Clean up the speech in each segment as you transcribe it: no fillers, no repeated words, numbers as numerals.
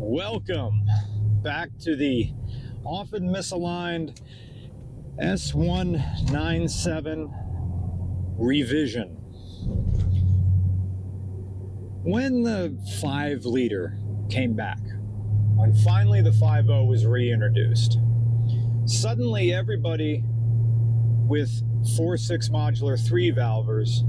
Welcome back to the often misaligned S197 revision. When the 5-liter came back, when finally the 5.0 was reintroduced, suddenly everybody with 4.6 modular 3-valvers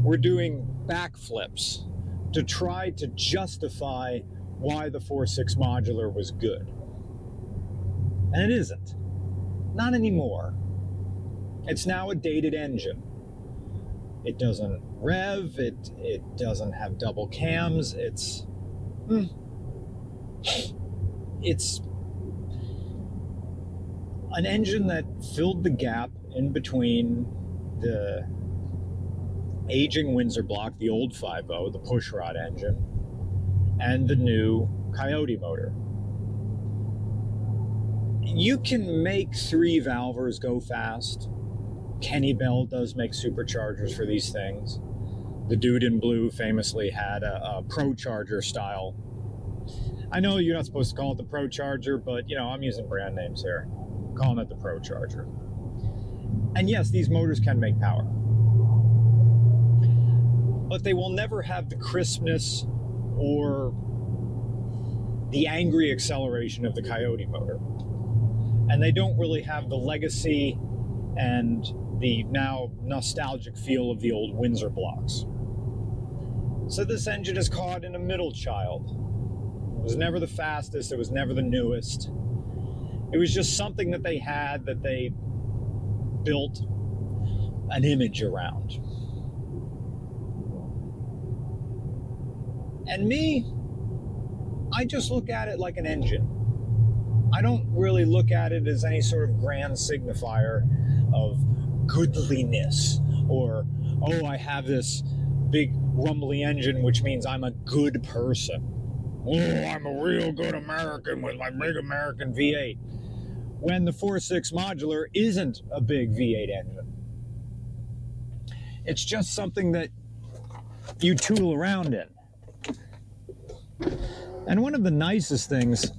were doing backflips to try to justify why the 4.6 modular was good. And it isn't. Not anymore. It's now a dated engine. It doesn't rev, it doesn't have double cams, it's an engine that filled the gap in between the aging Windsor block, the old 5.0, the pushrod engine, and the new Coyote motor. You can make 3-valvers go fast. Kenny Bell does make superchargers for these things. The dude in blue famously had a Pro Charger style. I know you're not supposed to call it the Pro Charger, but you know, I'm using brand names here. I'm calling it the Pro Charger. And yes, these motors can make power, but they will never have the crispness or the angry acceleration of the Coyote motor. And they don't really have the legacy and the now nostalgic feel of the old Windsor blocks. So this engine is caught in a middle child. It was never the fastest, it was never the newest. It was just something that they had that they built an image around. And me, I just look at it like an engine. I don't really look at it as any sort of grand signifier of goodliness or, oh, I have this big rumbly engine, which means I'm a good person. Oh, I'm a real good American with my big American V8. When the 4.6 modular isn't a big V8 engine. It's just something that you tool around in. And one of the nicest things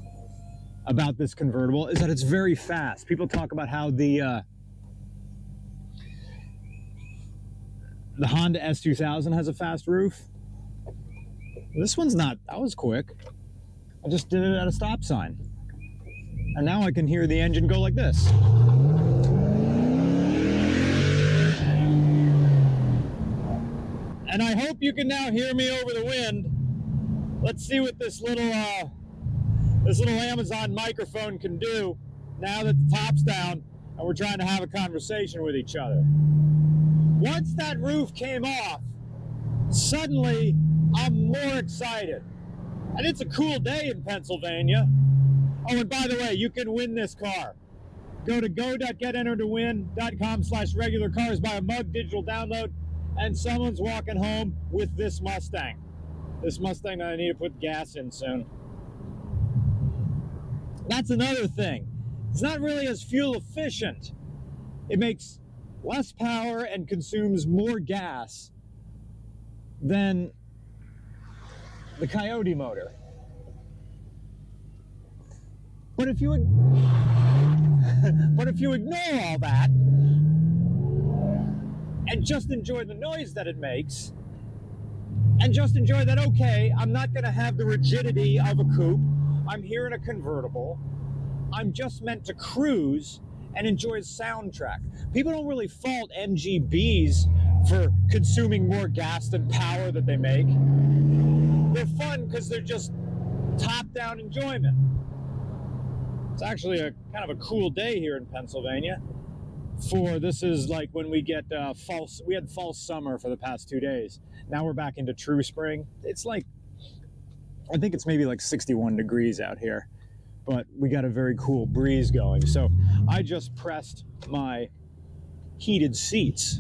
about this convertible is that it's very fast. People talk about how the Honda S2000 has a fast roof. This one's not. That was quick. I just did it at a stop sign. And now I can hear the engine go like this. And I hope you can now hear me over the wind. Let's see what this little Amazon microphone can do now that the top's down and we're trying to have a conversation with each other. Once that roof came off, suddenly I'm more excited. And it's a cool day in Pennsylvania. Oh, and by the way, you can win this car. Go to go.getentertowin.com/regular cars, buy a mug, digital download, and someone's walking home with this Mustang. This Mustang that I need to put gas in soon. That's another thing. It's not really as fuel efficient. It makes less power and consumes more gas than the Coyote motor. But if you ignore all that and just enjoy the noise that it makes, and just enjoy that, okay, I'm not going to have the rigidity of a coupe. I'm here in a convertible. I'm just meant to cruise and enjoy a soundtrack. People don't really fault MGBs for consuming more gas than power that they make. They're fun because they're just top-down enjoyment. It's actually a kind of a cool day here in Pennsylvania. This is like when we get we had false summer for the past 2 days. Now we're back into true spring. It's like, I think it's maybe like 61 degrees out here, but we got a very cool breeze going. So I just pressed my heated seats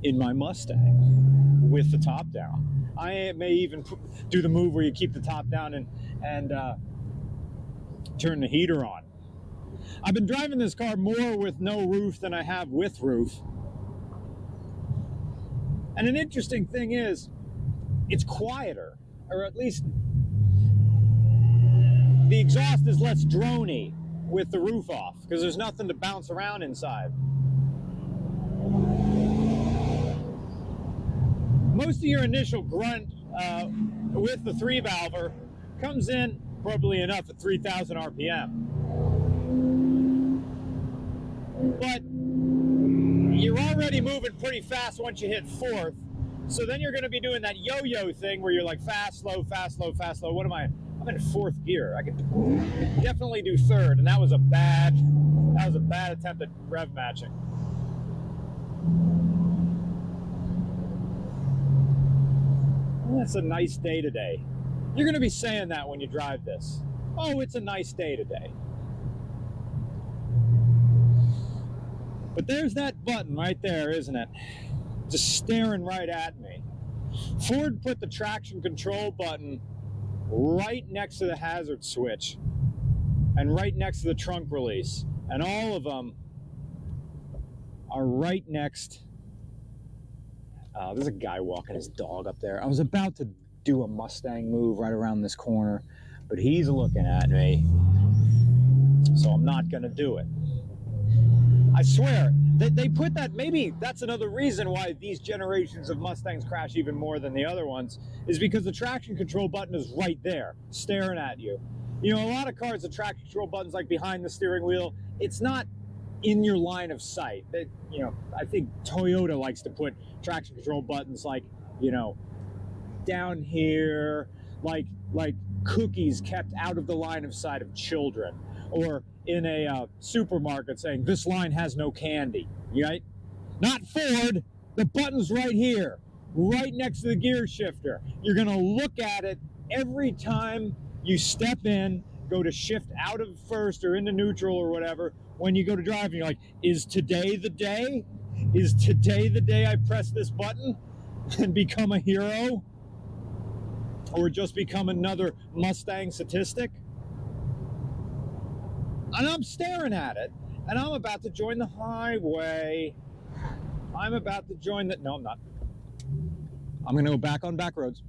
in my Mustang with the top down. I may even do the move where you keep the top down and turn the heater on. I've been driving this car more with no roof than I have with roof. And an interesting thing is, it's quieter, or at least the exhaust is less droney with the roof off because there's nothing to bounce around inside. Most of your initial grunt with the 3-valver comes in probably enough at 3,000 RPM. But you're already moving pretty fast once you hit 4th, so then you're going to be doing that yo-yo thing where you're like fast, slow, fast, slow, fast, slow. What am I? I'm in 4th gear. I could definitely do 3rd, and that was a bad attempt at rev matching. Well, it's a nice day today. You're going to be saying that when you drive this. Oh, it's a nice day today. But there's that button right there, isn't it? Just staring right at me. Ford put the traction control button right next to the hazard switch and right next to the trunk release. And all of them are right next. There's a guy walking his dog up there. I was about to do a Mustang move right around this corner, but he's looking at me, so I'm not going to do it. I swear, they put that, maybe that's another reason why these generations of Mustangs crash even more than the other ones, is because the traction control button is right there, staring at you. You know, a lot of cars, the traction control button's like behind the steering wheel. It's not in your line of sight. You know, I think Toyota likes to put traction control buttons like, you know, down here, like cookies kept out of the line of sight of children, or in a supermarket saying this line has no candy, right? Not Ford. The button's right here, right next to the gear shifter. You're gonna look at it every time you step in, go to shift out of first or into neutral or whatever. When you go to drive, you're like, is today the day? Is today the day I press this button and become a hero? Or just become another Mustang statistic? And I'm staring at it, and I'm about to join the highway. I'm about to join the, no, I'm not. I'm gonna go back on back roads.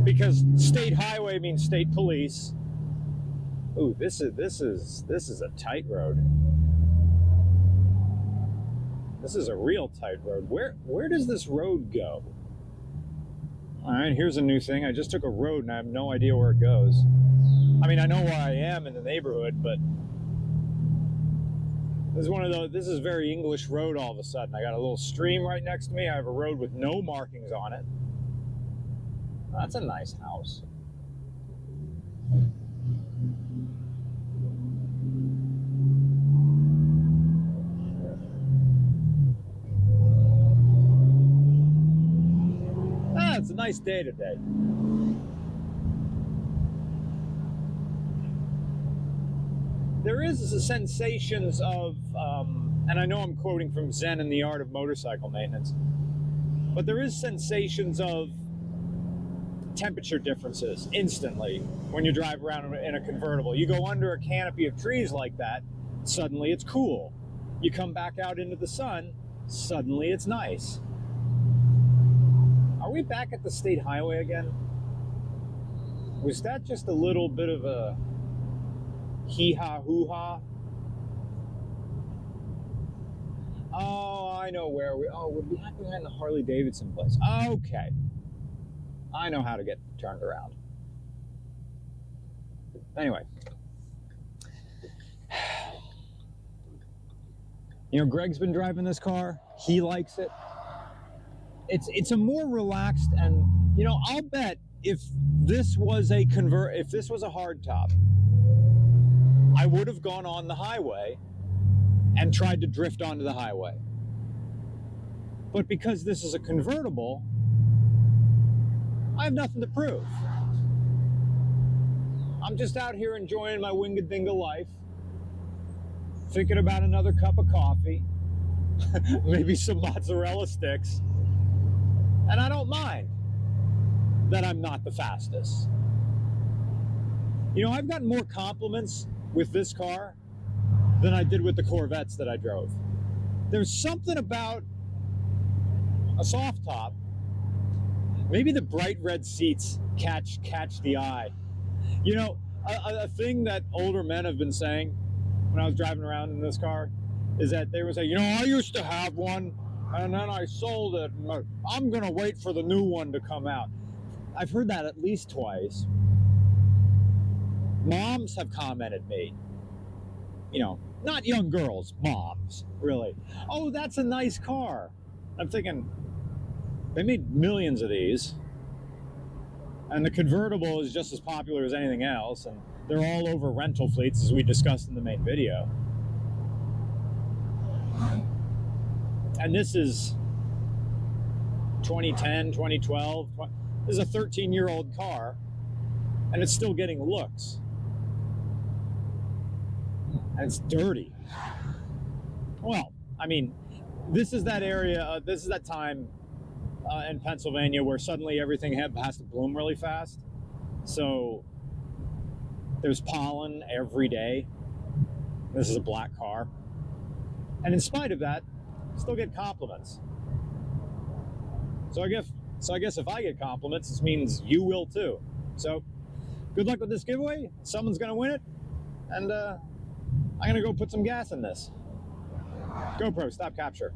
Because state highway means state police. Ooh, this is a tight road. This is a real tight road. Where does this road go? All right, here's a new thing. I just took a road and I have no idea where it goes. I mean, I know where I am in the neighborhood, but this is one of those, this is very English road all of a sudden. I got a little stream right next to me. I have a road with no markings on it. That's a nice house. It's a nice day today. There is a sensations of, and I know I'm quoting from Zen and the Art of Motorcycle Maintenance, but there is sensations of temperature differences instantly when you drive around in a convertible. You go under a canopy of trees like that, suddenly it's cool. You come back out into the sun, suddenly it's nice. Are we back at the state highway again? Was that just a little bit of a hee-haw, hoo-ha? Oh, I know where we... Oh, we're behind the Harley-Davidson place. Okay. I know how to get turned around. Anyway. You know, Greg's been driving this car. He likes it. It's a more relaxed, and, you know, I'll bet if this was a hardtop, I would have gone on the highway and tried to drift onto the highway. But because this is a convertible, I have nothing to prove. I'm just out here enjoying my winga-dinga life, thinking about another cup of coffee, maybe some mozzarella sticks, and I don't mind that I'm not the fastest. You know, I've gotten more compliments with this car than I did with the Corvettes that I drove. There's something about a soft top. Maybe the bright red seats catch the eye. You know, a thing that older men have been saying when I was driving around in this car is that they would say, you know, I used to have one and then I sold it. And I'm going to wait for the new one to come out. I've heard that at least twice. Moms have commented me, you know, not young girls, moms, really. Oh, that's a nice car. I'm thinking, they made millions of these. And the convertible is just as popular as anything else. And they're all over rental fleets, as we discussed in the main video. And this is 2010, 2012. This is a 13-year-old car, and it's still getting looks. And it's dirty. Well, I mean, this is that area, this is that time in Pennsylvania where suddenly everything has to bloom really fast. So there's pollen every day. This is a black car. And in spite of that, still get compliments. So I guess if I get compliments, this means you will too. So good luck with this giveaway. Someone's gonna win it. And I'm gonna go put some gas in this. GoPro, stop capture.